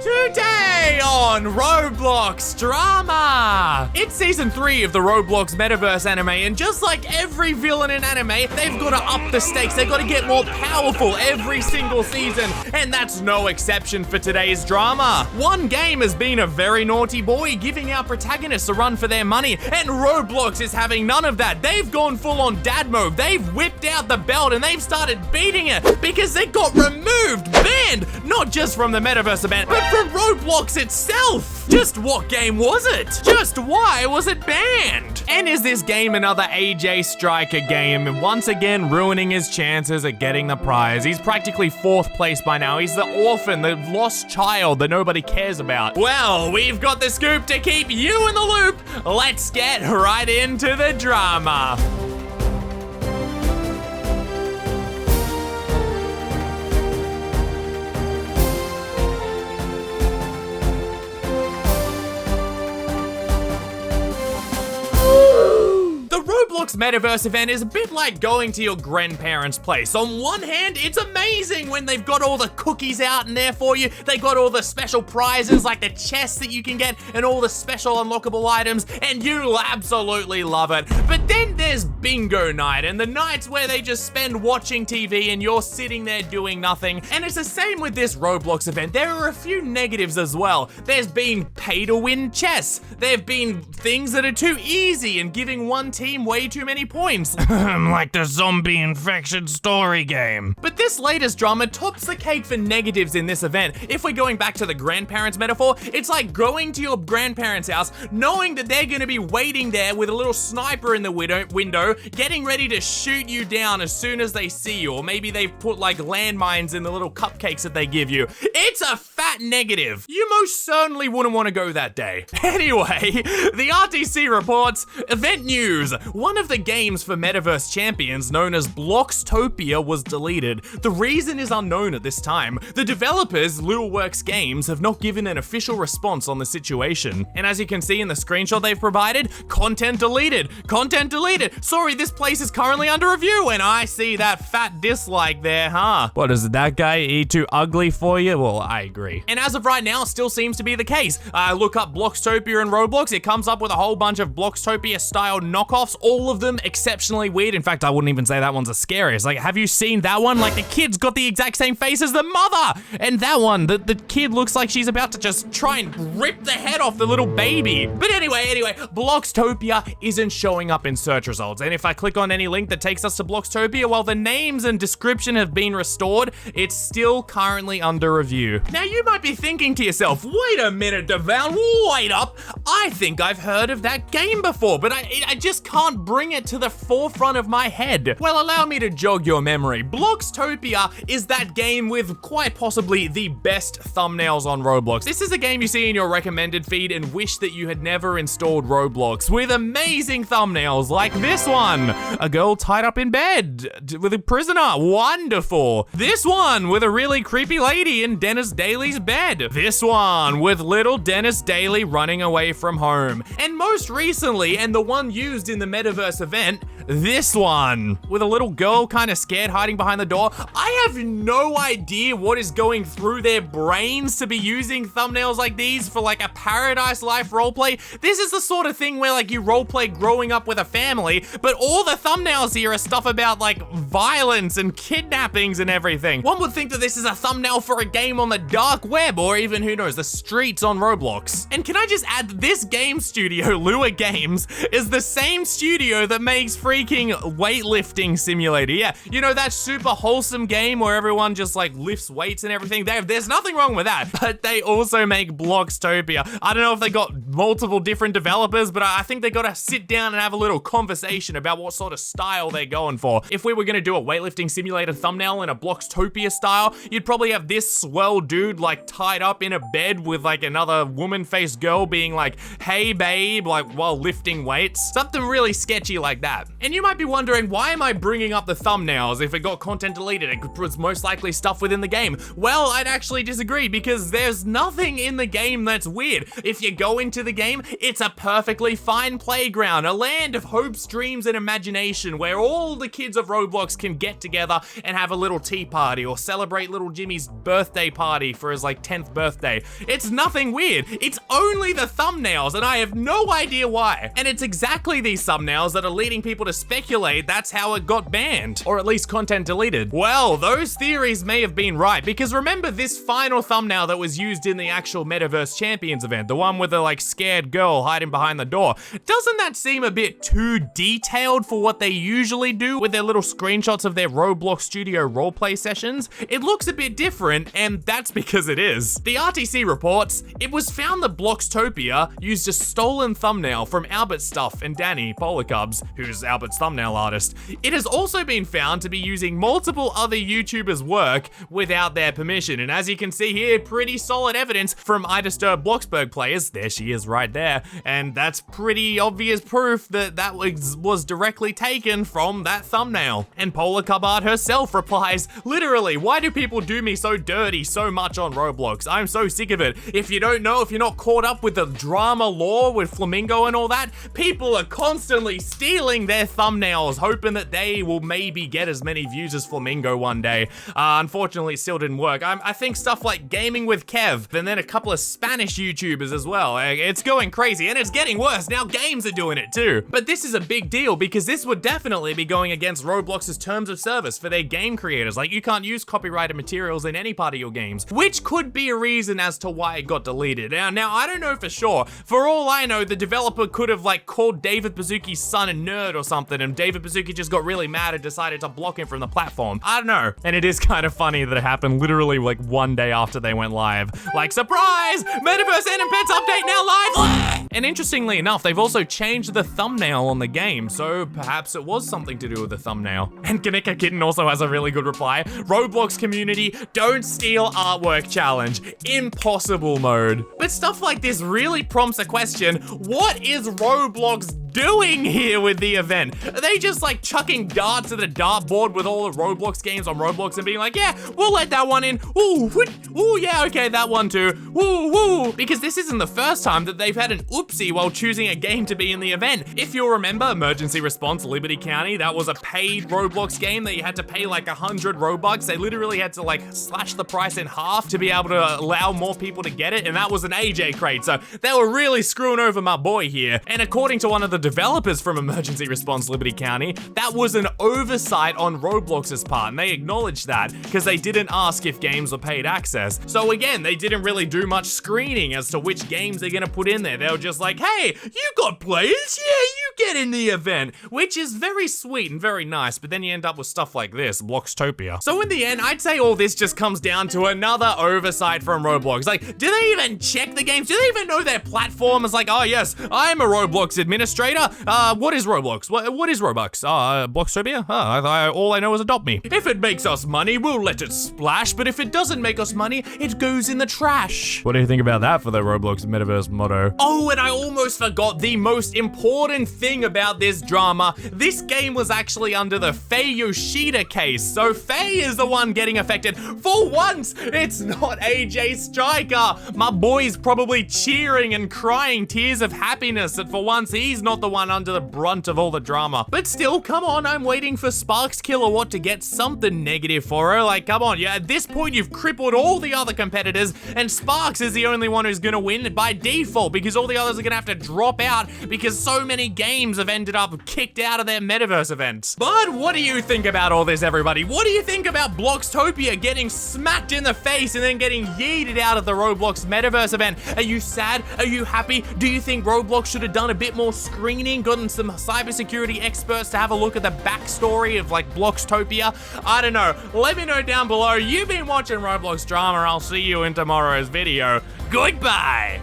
Today on Roblox Drama! It's season 3 of the Roblox Metaverse anime, and just like every villain in anime, they've got to up the stakes. They've got to get more powerful every single season, and that's no exception for today's drama. One game has been a very naughty boy, giving our protagonists a run for their money, and Roblox is having none of that. They've gone full on dad mode. They've whipped out the belt and they've started beating it because they got removed, banned, not just from the Metaverse event, but from Roblox itself. Just what game was it? Just why was it banned? And is this game another AJ Striker game, once again ruining his chances at getting the prize? He's practically 4th place by now. He's the orphan, the lost child that nobody cares about. Well, we've got the scoop to keep you in the loop. Let's get right into the drama. The Roblox Metaverse event is a bit like going to your grandparents' place. On one hand, it's amazing when they've got all the cookies out in there for you. They got all the special prizes like the chests that you can get and all the special unlockable items, and you'll absolutely love it. But then there's bingo night, and the nights where they just spend watching TV and you're sitting there doing nothing. And it's the same with this Roblox event. There are a few negatives as well. There's been pay-to-win chess. There have been things that are too easy and giving one team way too many points. Like the zombie infection story game. But this latest drama tops the cake for negatives in this event. If we're going back to the grandparents metaphor, it's like going to your grandparents' house, knowing that they're gonna be waiting there with a little sniper in the window, getting ready to shoot you down as soon as they see you, or maybe they've put like landmines in the little cupcakes that they give you. It's a fat negative. You most certainly wouldn't want to go that day. Anyway, the RTC reports, event news. One of the games for Metaverse Champions, known as Bloxtopia, was deleted. The reason is unknown at this time. The developers, Littleworks Games, have not given an official response on the situation. And as you can see in the screenshot they've provided, content deleted. Content deleted. Sorry, this place is currently under review, and I see that fat dislike there, huh? What is that guy too ugly for you? Well, I agree. And as of right now, it still seems to be the case. Look up Bloxtopia in Roblox. It comes up with a whole bunch of Bloxtopia style knockoffs, all of them exceptionally weird. In fact, I wouldn't even say that one's the scariest. Like, have you seen that one? Like, the kid's got the exact same face as the mother. And that one, the kid looks like she's about to just try and rip the head off the little baby. But anyway, Bloxtopia isn't showing up in search results. And if I click on any link that takes us to Bloxtopia, while the names and description have been restored, it's still currently under review. Now, you might be thinking to yourself, wait a minute, Deval, wait up. I think I've heard of that game before, but I just can't bring it to the forefront of my head. Well, allow me to jog your memory. Bloxtopia is that game with quite possibly the best thumbnails on Roblox. This is a game you see in your recommended feed and wish that you had never installed Roblox, with amazing thumbnails like this one. A girl tied up in bed with a prisoner. Wonderful. This one with a really creepy lady in Dennis Daly's bed. This one with little Dennis Daly running away from home. And most recently, and the one used in the Metaverse event, this one with a little girl kind of scared hiding behind the door. I have no idea what is going through their brains to be using thumbnails like these for like a Paradise Life roleplay. This is the sort of thing where like you roleplay growing up with a family, but all the thumbnails here are stuff about like violence and kidnappings and everything. One would think that this is a thumbnail for a game on the dark web, or even, who knows, the streets on Roblox. And can I just add that this game studio, Lua Games, is the same studio that makes freaking weightlifting simulator. Yeah, you know, that super wholesome game where everyone just like lifts weights and everything. There's nothing wrong with that, but they also make Bloxtopia. I don't know if they got multiple different developers, but I think they got to sit down and have a little conversation about what sort of style they're going for. If we were going to do a weightlifting simulator thumbnail in a Bloxtopia style, you'd probably have this swell dude like tied up in a bed with like another woman-faced girl being like, hey babe, like while lifting weights. Something really sketchy like that. And you might be wondering, why am I bringing up the thumbnails? If it got content deleted, it was most likely stuff within the game. Well, I'd actually disagree, because there's nothing in the game that's weird. If you go into the game, it's a perfectly fine playground, a land of hopes, dreams, and imagination where all the kids of Roblox can get together and have a little tea party or celebrate little Jimmy's birthday party for his like 10th birthday. It's nothing weird. It's only the thumbnails, and I have no idea why. And it's exactly these thumbnails that are leading people to speculate that's how it got banned, or at least content deleted. Well, those theories may have been right, because remember this final thumbnail that was used in the actual Metaverse Champions event, the one with the like scared girl hiding behind the door. Doesn't that seem a bit too detailed for what they usually do with their little screenshots of their Roblox Studio roleplay sessions? It looks a bit different, and that's because it is. The RTC reports, it was found that Bloxtopia used a stolen thumbnail from Albert's stuff and Danny Polar Cubs, who's Albert's thumbnail artist. It has also been found to be using multiple other YouTubers' work without their permission, and as you can see here, pretty solid evidence from I Disturb Bloxburg players. There she is right there, and that's pretty obvious proof that that was directly taken from that thumbnail. And Polar Cub Art herself replies, literally, why do people do me so dirty so much on Roblox? I'm so sick of it. If you don't know, if you're not caught up with the drama lore with Flamingo and all that, people are constantly stealing their thumbnails, hoping that they will maybe get as many views as Flamingo one day. Unfortunately, it still didn't work. I think stuff like Gaming with Kev, and then a couple of Spanish YouTubers as well. It's going crazy, and it's getting worse. Now games are doing it too. But this is a big deal because this would definitely be going against Roblox's terms of service for their game creators. Like, you can't use copyrighted materials in any part of your games, which could be a reason as to why it got deleted. Now I don't know for sure. For all I know, the developer could have like called David Baszucki's son a nerd or something, and David Baszucki just got really mad and decided to block him from the platform. I don't know. And it is kind of funny that it happened literally like one day after they went live. Like, surprise! Metaverse and Pets update now live! And interestingly enough, they've also changed the thumbnail on the game, so perhaps it was something to do with the thumbnail. And Kanika Kitten also has a really good reply. Roblox community, don't steal artwork challenge. Impossible mode. But stuff like this really prompts a question, what is Roblox doing here with the event? Are they just like chucking darts at a dartboard with all the Roblox games on Roblox and being like, yeah, we'll let that one in. Ooh, ooh, yeah, okay, that one too. Woo, woo. Because this isn't the first time that they've had an oopsie while choosing a game to be in the event. If you'll remember, Emergency Response Liberty County, that was a paid Roblox game that you had to pay like 100 Robux. They literally had to like slash the price in half to be able to allow more people to get it, and that was an AJ crate, so they were really screwing over my boy here. And according to one of the developers from Emergency Response Liberty County, that was an oversight on Roblox's part, and they acknowledged that because they didn't ask if games were paid access. So again, they didn't really do much screening as to which games they're gonna put in there. They were just like, hey, you got players? Yeah, you get in the event, which is very sweet and very nice, but then you end up with stuff like this, Bloxtopia. So in the end, I'd say all this just comes down to another oversight from Roblox. Like, do they even check the games? Do they even know their platform is like, oh yes, I'm a Roblox administrator. What is Roblox? What is Robux? Bloxtopia? All I know is adopt me. If it makes us money, we'll let it splash, but if it doesn't make us money, it goes in the trash. What do you think about that for the Roblox Metaverse motto? Oh, and I almost forgot the most important thing about this drama. This game was actually under the Faye Yoshida case, so Faye is the one getting affected. For once, it's not AJ Striker. My boy's probably cheering and crying tears of happiness that for once he's not the one under the brunt of all the drama. But still, come on, I'm waiting for Sparks Kilowatt to get something negative for her. Like, come on, yeah, at this point you've crippled all the other competitors, and Sparks is the only one who's gonna win by default because all the others are gonna have to drop out because so many games have ended up kicked out of their Metaverse events. But what do you think about all this, everybody? What do you think about Bloxtopia getting smacked in the face and then getting yeeted out of the Roblox Metaverse event? Are you sad? Are you happy? Do you think Roblox should have done a bit more screening, gotten some cybersecurity experts to have a look at the backstory of like Bloxtopia? I don't know. Let me know down below. You've been watching Roblox drama. I'll see you in tomorrow's video. Goodbye.